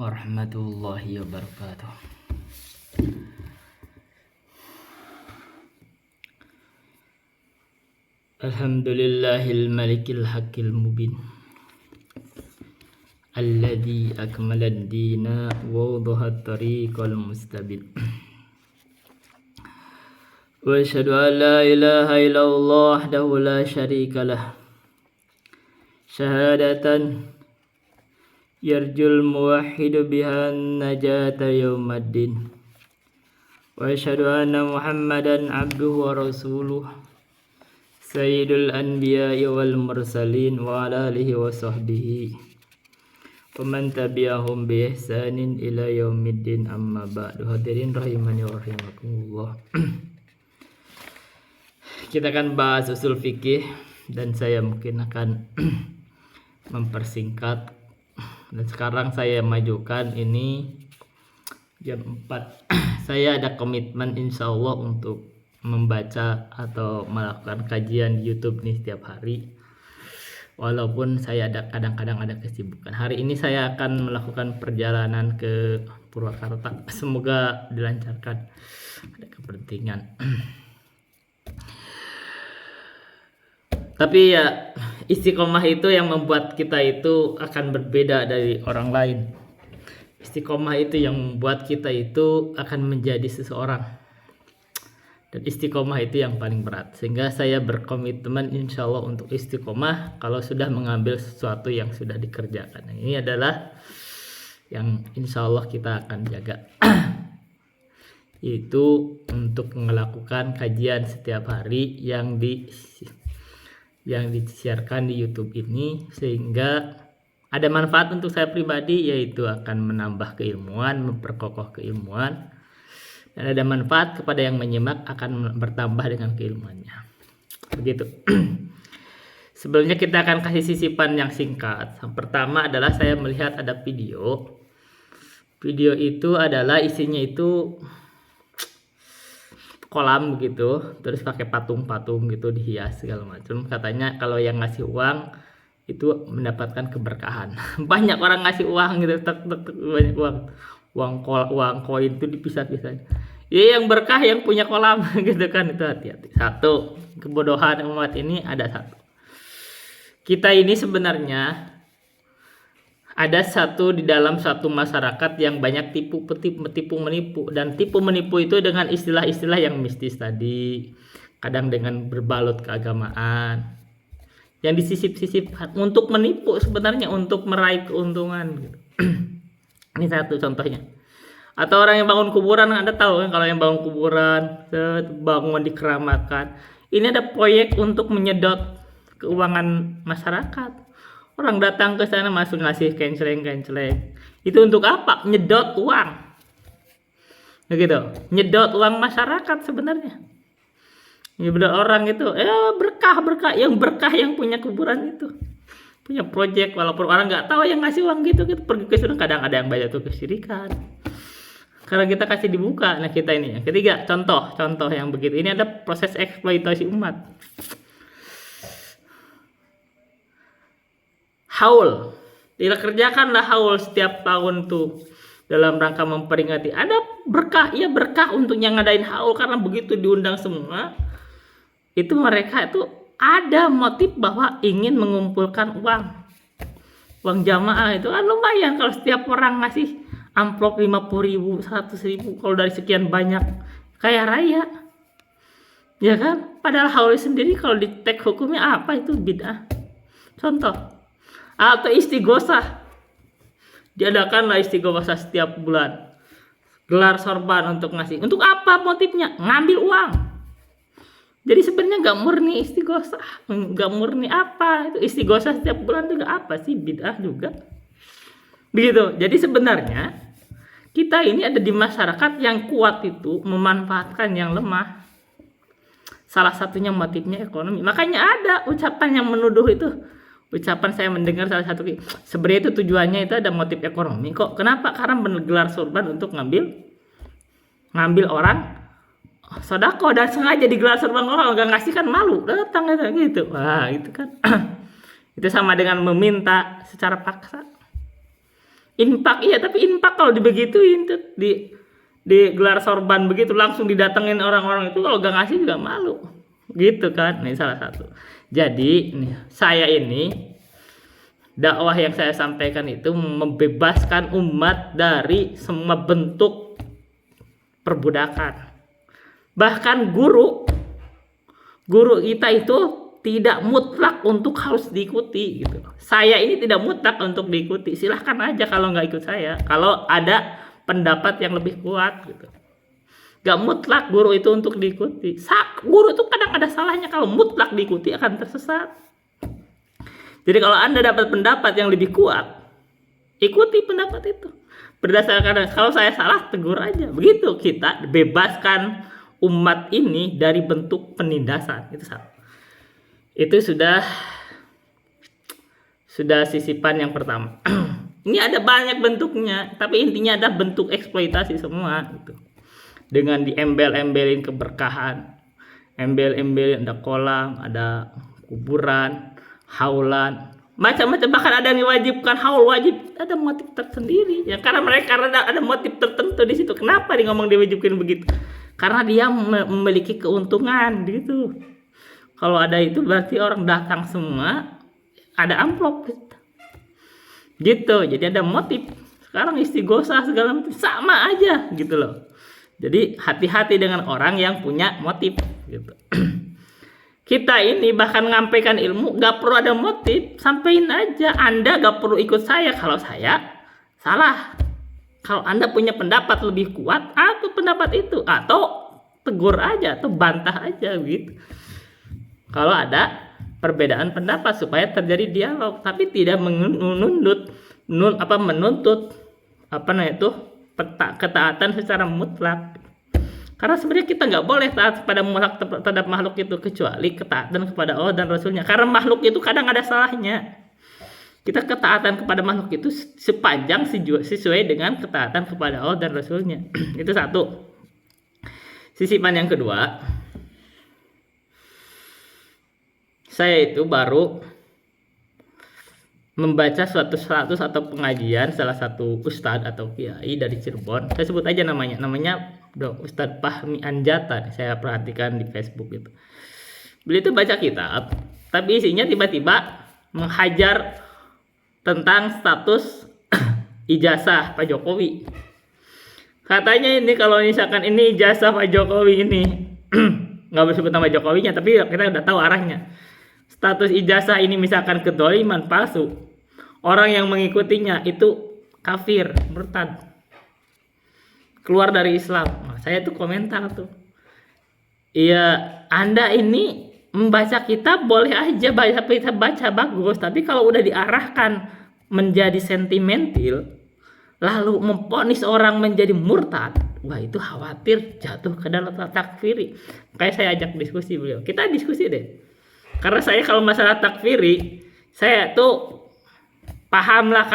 warahmatullahi wabarakatuh. Alhamdulillahil malikil haqqil mubin alladzi akmalad dina wa wadahat tariqal mustabin. Wa asyhadu an la ilaha illallah wahdahu la syarikalah syahadatan yarjul muwahhidu bihan najata yaumaddin. Wa asyhadu anna Muhammadan abduhu wa rasuluh sayyidul anbiya'i wal mursalin wa ala alihi wa sahbihi wa man tabi'ahum bi ihsanin ila yaumiddin, amma ba'du. Hadirin rahimani wa rahimakumullah. Kita akan bahas usul fikih dan saya mungkin akan mempersingkat. Dan sekarang saya majukan ini jam 4. Saya ada komitmen insya Allah untuk membaca atau melakukan kajian di YouTube nih setiap hari. Walaupun saya kadang-kadang ada kesibukan. Hari ini saya akan melakukan perjalanan ke Purwakarta. Semoga dilancarkan. Ada kepentingan. Tapi ya, istiqomah itu yang membuat kita itu akan berbeda dari orang lain. Istiqomah itu yang membuat kita itu akan menjadi seseorang. Dan istiqomah itu yang paling berat. Sehingga saya berkomitmen insya Allah untuk istiqomah kalau sudah mengambil sesuatu yang sudah dikerjakan. Nah, ini adalah yang insya Allah kita akan jaga. Itu untuk melakukan kajian setiap hari yang disiarkan di YouTube ini, sehingga ada manfaat untuk saya pribadi, yaitu akan menambah keilmuan, memperkokoh keilmuan, dan ada manfaat kepada yang menyimak akan bertambah dengan keilmuannya. Begitu. Sebelumnya kita akan kasih sisipan yang singkat. Yang pertama adalah saya melihat ada video. Video itu adalah isinya itu kolam begitu, terus pakai patung-patung gitu dihias segala macam. Katanya kalau yang ngasih uang itu mendapatkan keberkahan. Banyak orang ngasih uang gitu, banyak uang koin itu dipisah-pisah. Ya yang berkah yang punya kolam gitu kan, itu hati-hati. Satu, kebodohan umat ini ada satu. Kita ini sebenarnya ada satu di dalam satu masyarakat yang banyak tipu menipu, dan tipu menipu itu dengan istilah-istilah yang mistis tadi, kadang dengan berbalut keagamaan, yang disisip-sisipkan untuk menipu, sebenarnya untuk meraih keuntungan gitu. Ini satu contohnya. Atau orang yang bangun kuburan, Anda tahu kan, kalau yang bangun kuburan bangun dikeramatkan, ini ada proyek untuk menyedot keuangan masyarakat. Orang datang ke sana masuk ngasih kenceleng. Itu untuk apa? Nyedot uang. Begitu. Nyedot uang masyarakat sebenarnya. Ya benar, orang itu berkah yang berkah yang punya kuburan itu. Punya proyek, walaupun orang nggak tahu yang ngasih uang gitu pergi ke sana, kadang ada yang bayar tuh kesyirikan. Karena kita kasih dibuka. Nah, kita ini yang ketiga, contoh yang begitu. Ini ada proses eksploitasi umat. Haul, dikerjakanlah haul setiap tahun tuh dalam rangka memperingati ada berkah. Iya berkah untuk yang ngadain haul, karena begitu diundang semua itu mereka itu ada motif bahwa ingin mengumpulkan uang jamaah. Itu kan lumayan kalau setiap orang ngasih amplop 50.000, 100.000, kalau dari sekian banyak kaya raya, ya kan? Padahal haul sendiri kalau di teks hukumnya apa, itu bid'ah. Contoh. Atau istighosah, diadakanlah istighosah setiap bulan, gelar sorban untuk ngasih. Untuk apa motifnya? Ngambil uang. Jadi sebenarnya nggak murni istighosah, nggak murni apa itu istighosah setiap bulan itu apa sih, bid'ah juga. Begitu. Jadi sebenarnya kita ini ada di masyarakat yang kuat itu memanfaatkan yang lemah. Salah satunya motifnya ekonomi. Makanya ada ucapan yang menuduh itu. Ucapan saya mendengar salah satu, sebenarnya itu tujuannya itu ada motif ekonomi kok. Kenapa? Karena menggelar sorban untuk ngambil orang sedekah, dan sengaja digelar sorban, orang nggak ngasih kan malu datang gitu. Wah itu kan itu sama dengan meminta secara paksa. Infak iya, tapi infak kalau dibegituin tuh di gelar sorban begitu langsung didatengin orang-orang itu, kalau gak ngasih juga malu gitu kan. Ini salah satu. Jadi nih, saya ini dakwah yang saya sampaikan itu membebaskan umat dari semua bentuk perbudakan. Bahkan guru kita itu tidak mutlak untuk harus diikuti gitu. Saya ini tidak mutlak untuk diikuti. Silahkan aja kalau nggak ikut saya. Kalau ada pendapat yang lebih kuat gitu. Gak mutlak guru itu untuk diikuti. Guru itu kadang ada salahnya, kalau mutlak diikuti akan tersesat. Jadi kalau Anda dapat pendapat yang lebih kuat, ikuti pendapat itu. Berdasarkan, kalau saya salah tegur aja. Begitu kita bebaskan umat ini dari bentuk penindasan. Itu sudah sisipan yang pertama. Ini ada banyak bentuknya, tapi intinya ada bentuk eksploitasi semua gitu. Dengan diembel-embelin keberkahan, embel-embelin ada kolam, ada kuburan, haulan, macam-macam. Bahkan ada yang diwajibkan haul wajib, ada motif tersendiri ya, karena ada motif tertentu di situ. Kenapa dia ngomong diwajibkan begitu? Karena dia memiliki keuntungan gitu. Kalau ada itu berarti orang datang semua ada amplop gitu. Jadi ada motif. Sekarang istighosah segala macam sama aja gitu loh. Jadi hati-hati dengan orang yang punya motif gitu. Kita ini bahkan ngampaikan ilmu gak perlu ada motif, sampein aja. Anda gak perlu ikut saya kalau saya salah. Kalau Anda punya pendapat lebih kuat, atau pendapat itu, atau tegur aja atau bantah aja gitu. Kalau ada perbedaan pendapat supaya terjadi dialog, tapi tidak menuntut ketaatan secara mutlak. Karena sebenarnya kita nggak boleh taat pada terhadap makhluk itu, kecuali ketaatan kepada Allah dan Rasulnya. Karena makhluk itu kadang ada salahnya. Kita ketaatan kepada makhluk itu sepanjang sesuai dengan ketaatan kepada Allah dan Rasulnya. Itu satu. Sisipan yang kedua, saya itu baru membaca suatu status atau pengajian salah satu ustadz atau kiai dari Cirebon. Saya sebut aja namanya Ustadz Fahmi Anjata. Saya perhatikan di Facebook itu. Beliau itu baca kitab, tapi isinya tiba-tiba menghajar tentang status ijazah Pak Jokowi. Katanya ini kalau misalkan ini ijazah Pak Jokowi ini nggak boleh sebut nama Jokowinya, tapi kita udah tahu arahnya. Status ijazah ini misalkan kedzaliman, palsu, orang yang mengikutinya itu kafir, murtad, keluar dari Islam. Nah, saya tuh komentar tuh, iya Anda ini membaca kitab boleh aja, baca bagus, tapi kalau udah diarahkan menjadi sentimental, lalu memponis orang menjadi murtad, wah itu khawatir jatuh ke dalam takfiri. Kayak saya ajak diskusi beliau, kita diskusi deh. Karena saya kalau masalah takfiri, saya tuh pahamlah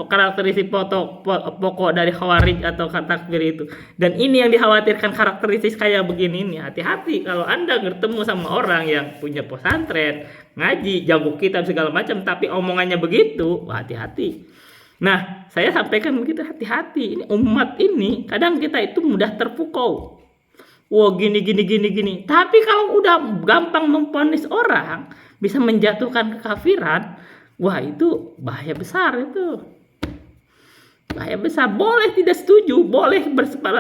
karakteristik pokok dari khawarij atau takfir itu. Dan ini yang dikhawatirkan, karakteristik kayak begini ini. Hati-hati kalau Anda bertemu sama orang yang punya pesantren, ngaji, jago kitab segala macam, tapi omongannya begitu, wah hati-hati. Nah, saya sampaikan begitu, hati-hati. Ini umat ini kadang kita itu mudah terpukau. Wah gini. Tapi kalau udah gampang memponis orang, bisa menjatuhkan kekafiran, wah itu bahaya besar itu. Bahaya besar. Boleh tidak setuju, boleh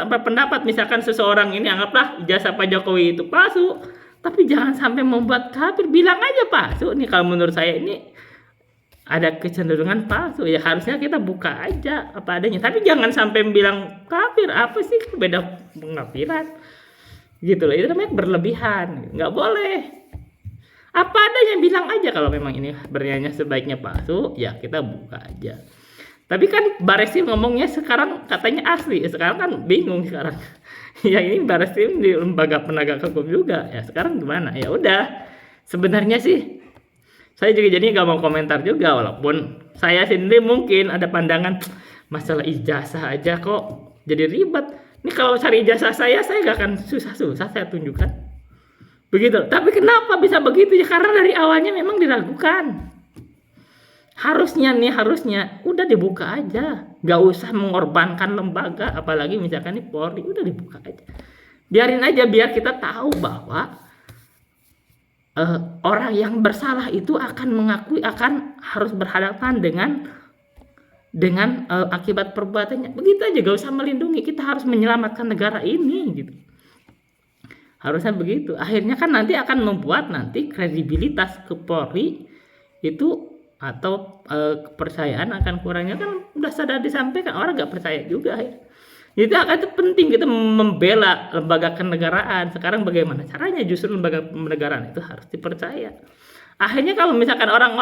berpendapat misalkan seseorang ini anggaplah ijazah Pak Jokowi itu palsu, tapi jangan sampai membuat kafir. Bilang aja palsu. Nih kalau menurut saya ini ada kecenderungan palsu, ya harusnya kita buka aja apa adanya. Tapi jangan sampai bilang kafir, apa sih beda pengafiran gitu loh. Itu namanya berlebihan, nggak boleh. Apa adanya bilang aja. Kalau memang ini bernyanyi sebaiknya palsu, ya kita buka aja. Tapi kan Bareskrim ngomongnya sekarang katanya asli, sekarang kan bingung sekarang. Ya ini Bareskrim di lembaga penegak hukum juga, ya sekarang gimana? Ya udah, sebenarnya sih saya juga jadi nggak mau komentar juga, walaupun saya sendiri mungkin ada pandangan masalah ijazah aja kok jadi ribet. Ini kalau cari ijazah saya gak akan susah-susah saya tunjukkan. Begitu. Tapi kenapa bisa begitu ya? Karena dari awalnya memang diragukan. Harusnya udah dibuka aja. Gak usah mengorbankan lembaga, apalagi misalkan ini Polri, udah dibuka aja. Biarin aja, biar kita tahu bahwa orang yang bersalah itu akan mengakui, akan harus berhadapan dengan akibat perbuatannya. Begitu aja, gak usah melindungi, kita harus menyelamatkan negara ini gitu. Harusnya begitu. Akhirnya kan nanti akan membuat nanti kredibilitas ke Polri itu atau kepercayaan akan kurangnya, kan udah sadar disampaikan, orang nggak percaya juga ya. Itu akan itu penting kita membela lembaga kenegaraan. Sekarang bagaimana caranya? Justru lembaga kenegaraan itu harus dipercaya. Akhirnya kalau misalkan orang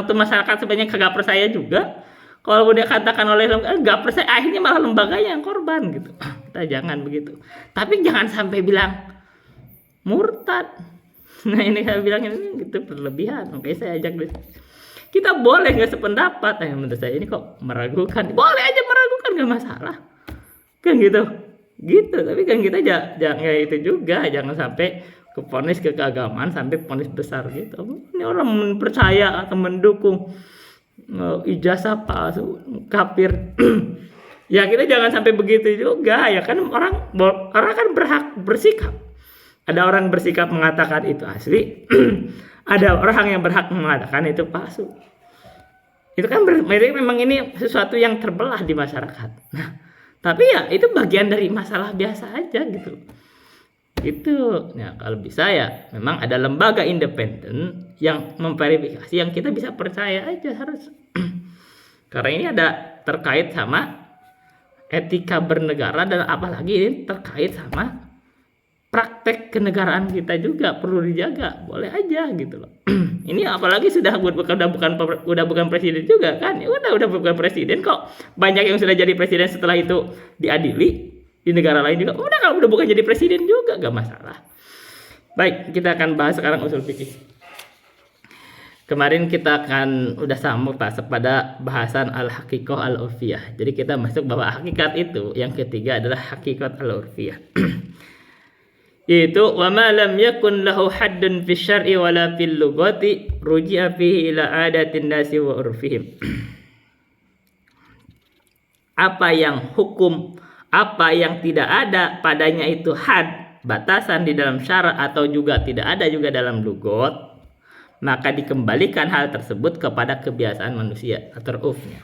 tuh masyarakat sebenarnya kagak percaya juga, kalau dia katakan oleh nggak percaya, akhirnya malah lembaganya yang korban gitu. Kita jangan begitu. Tapi jangan sampai bilang murtad. Nah ini saya bilang ini gitu berlebihan. Oke, saya ajak kita boleh nggak sependapat. Menurut saya ini kok meragukan. Boleh aja meragukan, nggak masalah. Kan gitu. Tapi kan kita jangan itu juga, jangan sampai keponis ke keagamaan sampai ponis besar gitu. Ini orang percaya atau mendukung ijazah palsu, kafir. Ya kita jangan sampai begitu juga ya kan, orang kan berhak bersikap. Ada orang bersikap mengatakan itu asli, ada orang yang berhak mengatakan itu palsu. Itu kan memang ini sesuatu yang terbelah di masyarakat. Nah, tapi ya itu bagian dari masalah biasa aja gitu. Itu. Nah, kalau bisa ya memang ada lembaga independen yang memverifikasi, yang kita bisa percaya aja harus. Karena ini ada terkait sama etika bernegara, dan apalagi ini terkait sama praktek kenegaraan kita juga perlu dijaga. Boleh aja gitu loh. Ini apalagi sudah bukan presiden juga kan. Ya udah bukan presiden kok. Banyak yang sudah jadi presiden setelah itu diadili di negara lain juga. Udah kalau udah bukan jadi presiden juga gak masalah. Baik, kita akan bahas sekarang usul fikih. Kemarin kita akan udah sambung pada bahasan al-haqiqah al-urfiyah. Jadi kita masuk bahwa hakikat itu yang ketiga adalah hakikat al-urfiyah. Yaitu wa ma lam yakun lahu haddun fi syar'i wala fil lughati ruji'a fihi ila adatin nasi wa urfihim. Apa yang hukum, apa yang tidak ada padanya itu had, batasan di dalam syara atau juga tidak ada juga dalam lugot, maka dikembalikan hal tersebut kepada kebiasaan manusia atau urfnya.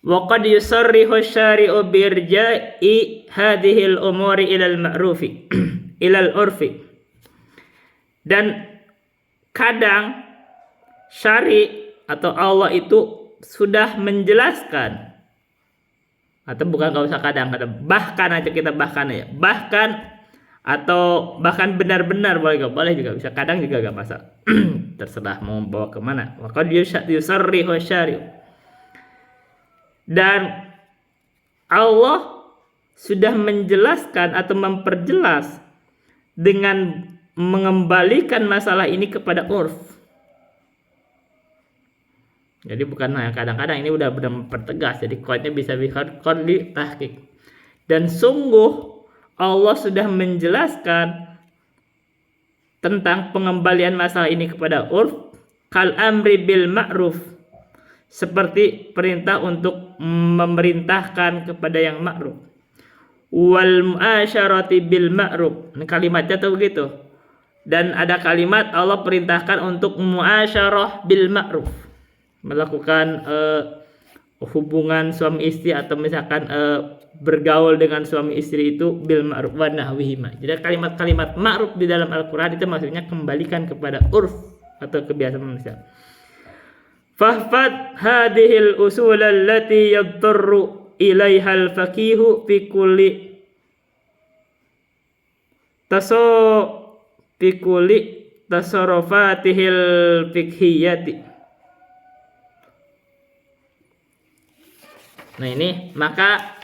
Wa qad yusarrihu syari'u birja'i hadhihi al-umuri ila al-ma'rufi ila al-urfi. Dan kadang syari atau Allah itu sudah menjelaskan, atau bukan, nggak usah kadang-kadang, bahkan aja kita bahkan ya, bahkan benar-benar boleh juga, bisa kadang juga gak masalah. Terserah mau bawa kemana. Wa qad yusarrihu syari'u, dan Allah sudah menjelaskan atau memperjelas dengan mengembalikan masalah ini kepada urf. Jadi bukan hanya kadang-kadang, ini udah benar mempertegas. Jadi kodnya bisa qad li tahqiq. Dan sungguh Allah sudah menjelaskan tentang pengembalian masalah ini kepada urf, kal amri bil ma'ruf, seperti perintah untuk memerintahkan kepada yang ma'ruf, wal muasyarati bil ma'ruf. Ini kalimatnya tuh begitu. Dan ada kalimat Allah perintahkan untuk muasyarah bil ma'ruf, melakukan hubungan suami istri atau misalkan bergaul dengan suami istri itu bil ma'ruf wa nahwihima. Jadi kalimat-kalimat ma'ruf di dalam Al-Qur'an itu maksudnya kembalikan kepada urf atau kebiasaan manusia. Fahfad hadhil usul allati yadurru ilaiha al-faqihu fi kulli tasarrufatihil fiqhiyati. Nah ini maka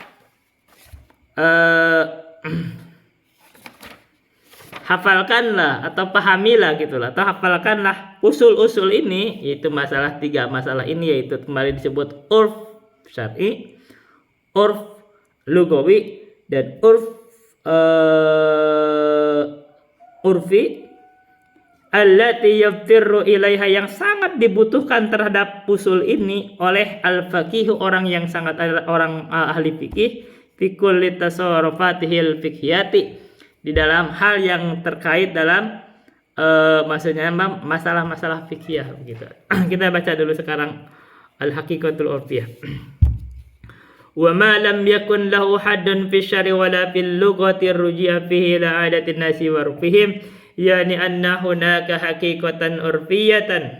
hafalkanlah atau pahamilah gitulah, atau hafalkanlah usul-usul ini, yaitu tiga masalah ini, yaitu kembali disebut urf syar'i, urf lugawi, dan urf urfi. allati yaftirru ilaiha, yang sangat dibutuhkan terhadap usul ini oleh al-faqih, orang yang sangat orang ahli fikih, fi kulli tasarrufatihil fiqhiyati, di dalam hal yang terkait dalam maksudnya masalah-masalah fikih begitu. Kita baca dulu sekarang al-haqiqatul urfiyah. Wa ma lam yakun lahu haddun fi syar'i wala fil lughati ruji'a fihi la 'adatin nasi wa urfihim, yani anna hunaka haqiqatan urfiyatan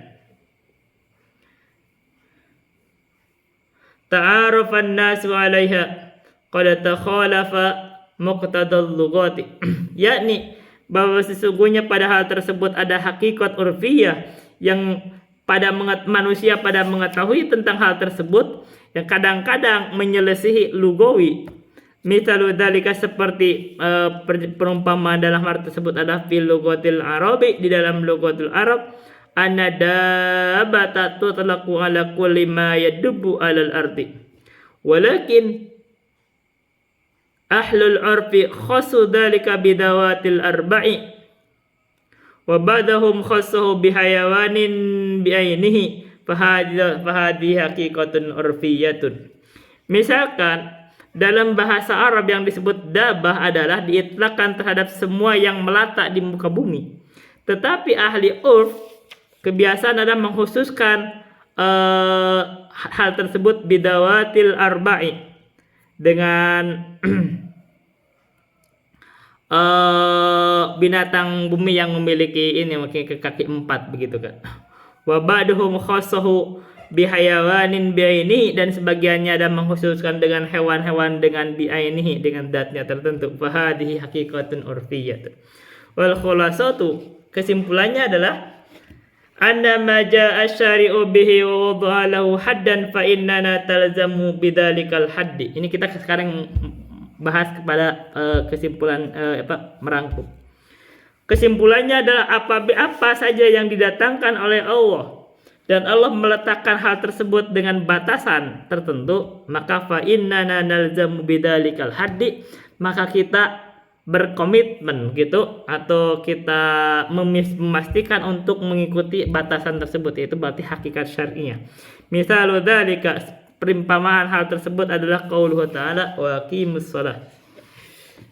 ta'arufan nasu 'alaiha qad takhalafa muqtadal lughati, yakni bahwa sesungguhnya pada hal tersebut ada hakikat urfiyah yang pada manusia pada mengetahui tentang hal tersebut, yang kadang-kadang menyelisihi lugawi. Misalnya dalika seperti perumpamaan dalam hal tersebut adalah fil lugatil arabi, di dalam lugatul arab, anadabata tutlaqu ala kulli ma yadubu alal ardi, walakin ahlul urfi khassu dalika bidawatil arba'i wa ba'dahum khassahu bihayawanin bi'ainihi fahadhi haqiqatun urfiyatun. Misalkan dalam bahasa Arab yang disebut dabah adalah diitlakkan terhadap semua yang melata di muka bumi, tetapi ahli urf kebiasaan adalah mengkhususkan hal tersebut bidawatil arba'i, dengan binatang bumi yang memiliki ini mungkin kaki 4 begitu kan. Wa ba'duhum khassahu bihayawanin bi'aini, dan sebagiannya ada mengkhususkan dengan hewan-hewan dengan bi'ainihi, dengan zatnya tertentu. Fahadihi haqiqatun urfiyatun. Wal khulasatu, kesimpulannya adalah anna ma jaa asy-syari'u bihi wa wada'a lahu haddan fa innana talzamu bidzalikal haddi. Ini kita sekarang bahas kepada kesimpulan merangkum. Kesimpulannya adalah apa saja yang didatangkan oleh Allah dan Allah meletakkan hal tersebut dengan batasan tertentu, maka fa innana nalzamu bidzalikal haddi, maka kita berkomitmen gitu, atau kita memastikan untuk mengikuti batasan tersebut, yaitu berarti hakikat syar'iyah. Misalnya dzalika, perimpamaan hal tersebut adalah qauluhu ta'ala wa aqimus shalah,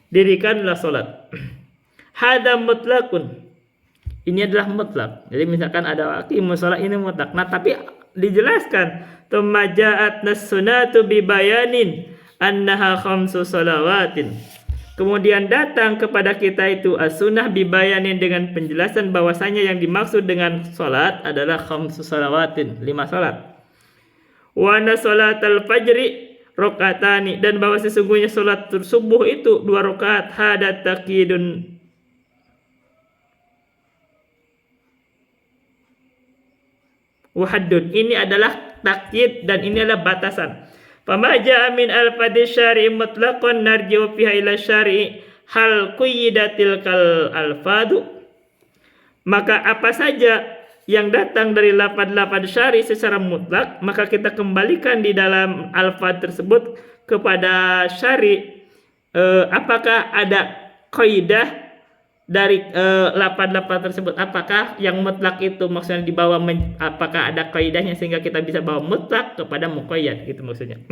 dirikanlah salat. Hada mutlaqun, ini adalah mutlak. Jadi misalkan ada aqimus shalah, ini mutlak. Nah, tapi dijelaskan tsumma ja'at nas-sunnatu bi bayanin annaha khamsu salawatin. Kemudian datang kepada kita itu as-sunnah bibayanin, dengan penjelasan bahwasanya yang dimaksud dengan salat adalah khamsu salawatin, 5 salat. Wa anna salatal fajri rakaatani, dan bahwa sesungguhnya salat subuh itu 2 rakaat. Hada taqidun wa haddun, ini adalah takyid dan ini adalah batasan. Fama ja'a min al-fadhi syar'i mutlaqan narji'u fiha ila syar'i hal quyyidatil kal alfadu. Maka apa saja yang datang dari lafaz-lafaz syar'i secara mutlak, maka kita kembalikan di dalam alfaz tersebut kepada syar'i. Apakah ada kaidah dari lafaz-lafaz tersebut, apakah yang mutlak itu maksudnya dibawa apakah ada kaidahnya sehingga kita bisa bawa mutlak kepada muqayyad, gitu maksudnya.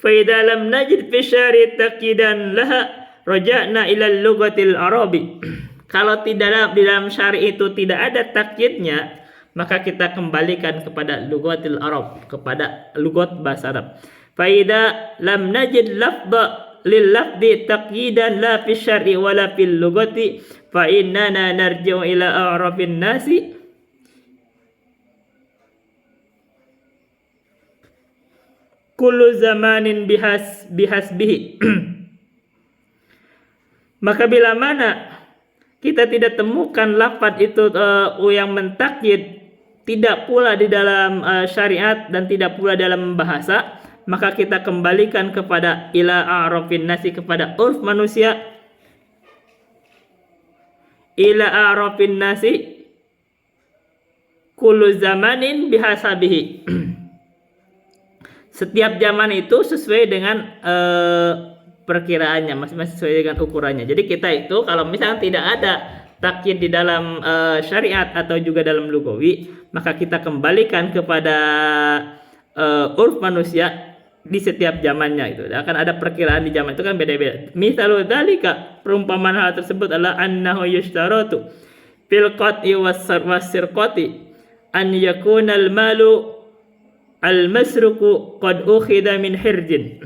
Fa idza lam najid fi syari' taqidan laha raja'na ila lughatil arabi. Kalau di dalam syari' itu tidak ada takyidnya, maka kita kembalikan kepada lughatil arab, kepada lughat bahasa Arab. Fa idza lam najid lafdha lil lafdi taqyidan la fi syar'i wala fil lughati fa innana narji'u ila a'rafin nasi kullu zamanin bihasbihi. Maka bila mana kita tidak temukan lafaz itu yang mentakyid, tidak pula di dalam syariat dan tidak pula dalam bahasa, maka kita kembalikan kepada ila a'rafin nasi, kepada urf manusia. Ila a'rafin nasi kullu zamanin bihasabihi. Setiap zaman itu sesuai dengan perkiraannya, masing-masing sesuai dengan ukurannya. Jadi kita itu kalau misalnya tidak ada takyid di dalam syariat atau juga dalam lugawi, maka kita kembalikan kepada urf manusia di setiap zamannya. Itu akan ada perkiraan di zaman itu kan beda-beda. Misalnya dzalika, perumpamaan hal tersebut adalah annahu yushtaratu fil qat'i was-sirqati an yakuna al-malu al-masruqu qad ukhidha min hirjin.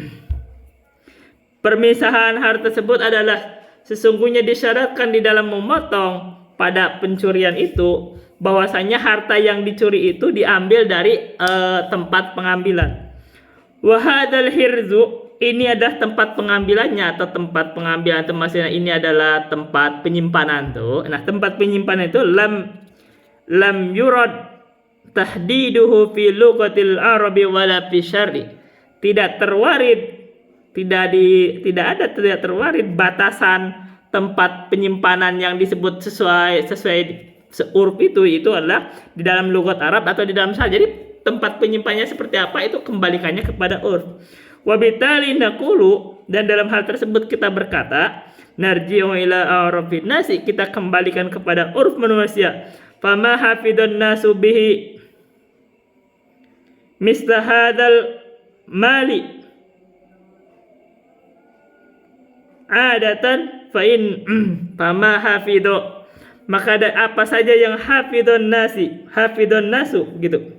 Permisahan hal tersebut adalah sesungguhnya disyaratkan di dalam memotong pada pencurian itu bahwasanya harta yang dicuri itu diambil dari tempat pengambilan. Wa hadzal hirzu, ini adalah tempat pengambilannya atau tempat pengambilan itu maksudnya ini adalah tempat penyimpanan tuh. Nah, tempat penyimpanan itu lam yurad tahdiduhu fi lugatil arabi wala fi syar'i. Tidak terwarid batasan tempat penyimpanan yang disebut sesuai seurf itu adalah di dalam lugat Arab atau di dalam syariat. Jadi tempat penyimpanannya seperti apa itu kembalikannya kepada urf. Wabitali naqulu, dan dalam hal tersebut kita berkata narji'u ila arafin nasi, kita kembalikan kepada urf manusia. Fama hafidun nasu bihi misla hadzal mali adatan fa in fama hafidu, maka apa saja yang hafidun nasu gitu,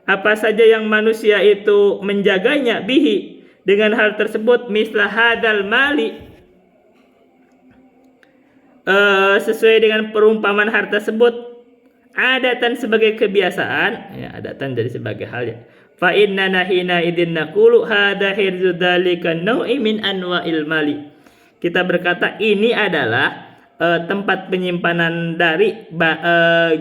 apa saja yang manusia itu menjaganya bihi dengan hal tersebut mislah hadal mali, sesuai dengan perumpamaan harta tersebut, adatan sebagai kebiasaan, ya adatan dari sebagai hal ya. Fa inna nahina idin naqulu hada hirzu dzalika nau'i min anwa'il mali. Kita berkata ini adalah tempat penyimpanan dari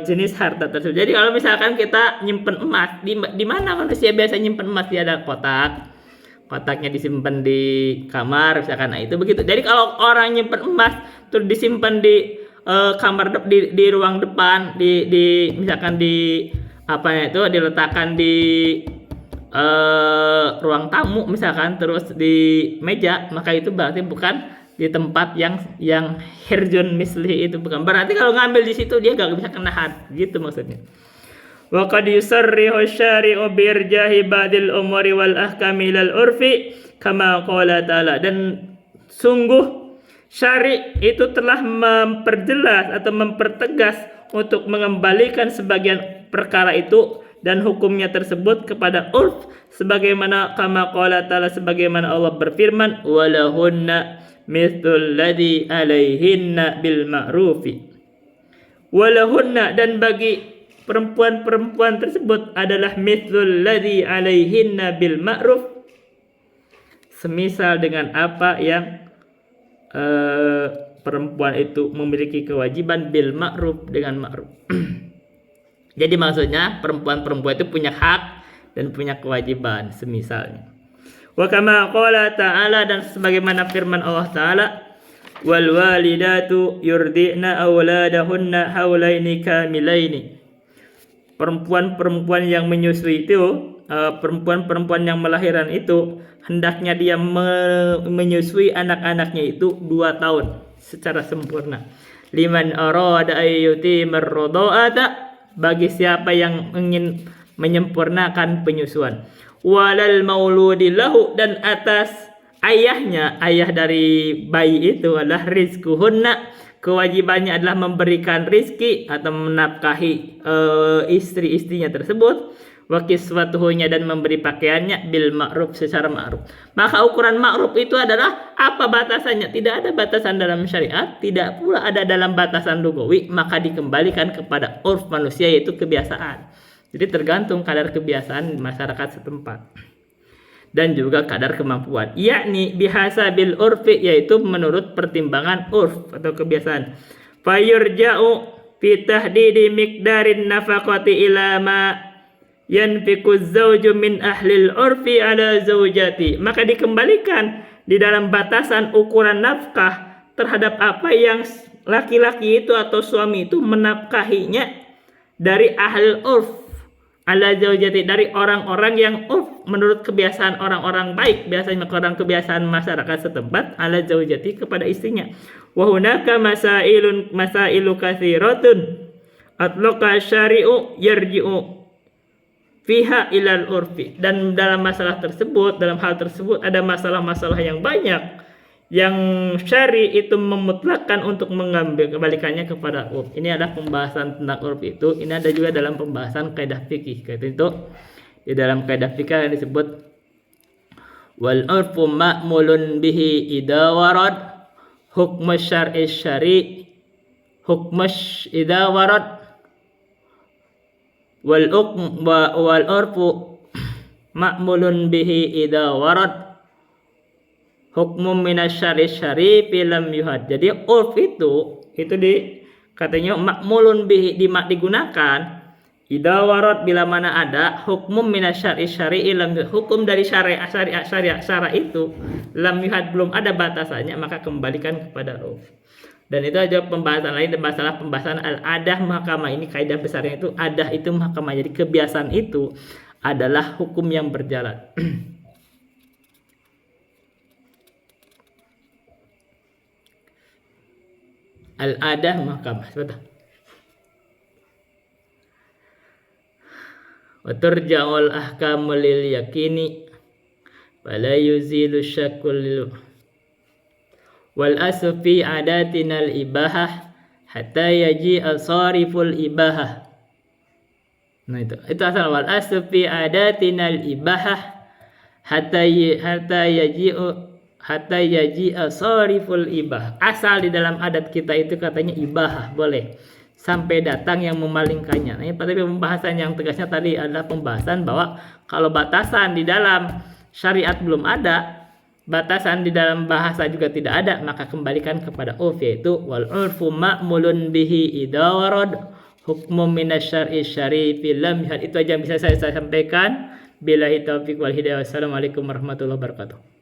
jenis harta tersebut. Jadi kalau misalkan kita nyimpen emas, di mana manusia biasa nyimpen emas? Dia ada kotaknya disimpan di kamar misalkan. Nah, itu begitu. Jadi kalau orang nyimpen emas terus disimpan di kamar di ruang depan, di misalkan di diletakkan di ruang tamu misalkan, terus di meja, maka itu berarti bukan di tempat yang hirjun misli, itu bukan berarti kalau ngambil di situ dia gak bisa kena had, gitu maksudnya. Wa qad yusarrihu syari'u bi irjahi ba'dil umuri wal ahkami lil urfi kama qala ta'ala, dan sungguh syari itu telah memperjelas atau mempertegas untuk mengembalikan sebagian perkara itu dan hukumnya tersebut kepada urf, sebagaimana kama qala ta'ala, sebagaimana Allah berfirman walahunna mithlul ladzi alaihinna bil ma'rufi. Walahunna, dan bagi perempuan-perempuan tersebut adalah mithlul ladzi alaihinna bil ma'ruf, semisal dengan apa yang perempuan itu memiliki kewajiban bil ma'ruf, dengan ma'ruf. Jadi maksudnya perempuan-perempuan itu punya hak dan punya kewajiban semisalnya. Wa kama qala ta'ala, dan sebagaimana firman Allah Ta'ala, wal walidatu yurdi'na auladahunna haulaini kamilaini. Perempuan-perempuan yang menyusui itu, perempuan-perempuan yang melahirkan itu, hendaknya dia menyusui anak-anaknya itu 2 tahun secara sempurna. Liman arada ayyutimar radha'ata, bagi siapa yang ingin menyempurnakan penyusuan. Walal mauludi lahu, dan atas ayahnya, ayah dari bayi itu adalah rizquhunna, kewajibannya adalah memberikan rizki atau menafkahi istri-istrinya tersebut, wa kiswatuhunya, dan memberi pakaiannya bil ma'ruf, secara ma'ruf. Maka ukuran ma'ruf itu adalah apa batasannya? Tidak ada batasan dalam syariat, tidak pula ada dalam batasan lugawi, maka dikembalikan kepada urf manusia, yaitu kebiasaan. Jadi tergantung kadar kebiasaan masyarakat setempat dan juga kadar kemampuan. Yakni bihasabil urfi, yaitu menurut pertimbangan urf atau kebiasaan. Fayurja'u fi tahdidi miqdarin nafaqati ila ma yanfiqu zawju min ahlil urfi ala zawjati. Maka dikembalikan di dalam batasan ukuran nafkah terhadap apa yang laki-laki itu atau suami itu menafkahinya dari ahlil urf ala zaujati, dari orang-orang yang urf menurut kebiasaan orang-orang baik, biasanya orang kebiasaan masyarakat setempat, ala zaujati kepada istrinya. Wa hunaka masailu katsiratun atlaqa syari'u yarji'u fiha ilal urfi. Dan dalam masalah tersebut, dalam hal tersebut ada masalah-masalah yang banyak yang syari itu memutlakkan untuk mengambil kebalikannya kepada urf. Ini adalah pembahasan tentang urf itu. Ini ada juga dalam pembahasan kaidah fikih. Itu di dalam kaidah fikih yang disebut wal urfu ma'mulun bihi idza warad hukm syar'i syari hukm idza warad wal urfu ma'mulun bihi idza warad hukmum minasyari syari filam yuhad. Jadi urf itu katanya makmulun bihi digunakan idza warad bila mana ada hukmum minasyari syari ilam hukum dari syariat itu lam yuhad belum ada batasannya, maka kembalikan kepada urf. Dan itu aja pembahasan lain dan masalah pembahasan al-adah mahkamah. Ini kaidah besarnya itu adah itu mahkamah. Jadi kebiasaan itu adalah hukum yang berjalan. Al-adah mahkamah. Sebentar. Wa turja'ul ahkamu lil yakini wala yuzilu syakul wal asl fi adatina al ibahah hatta yaji'a sariful ibahah. Nah itu asal wal asl fi adatina al ibahah hatta yaji'a sariful ibah. Asal di dalam adat kita itu katanya ibahah boleh sampai datang yang memalingkannya. Nah, tapi pembahasan yang tegasnya tadi adalah pembahasan bahwa kalau batasan di dalam syariat belum ada, batasan di dalam bahasa juga tidak ada, maka kembalikan kepada urf, yaitu wal urfu ma'mulun bihi idza warad hukmu minasyar'i syari'i lam yuhad. Itu aja yang bisa saya sampaikan. Billahi taufiq wal hidayah. Wassalamualaikum warahmatullahi wabarakatuh.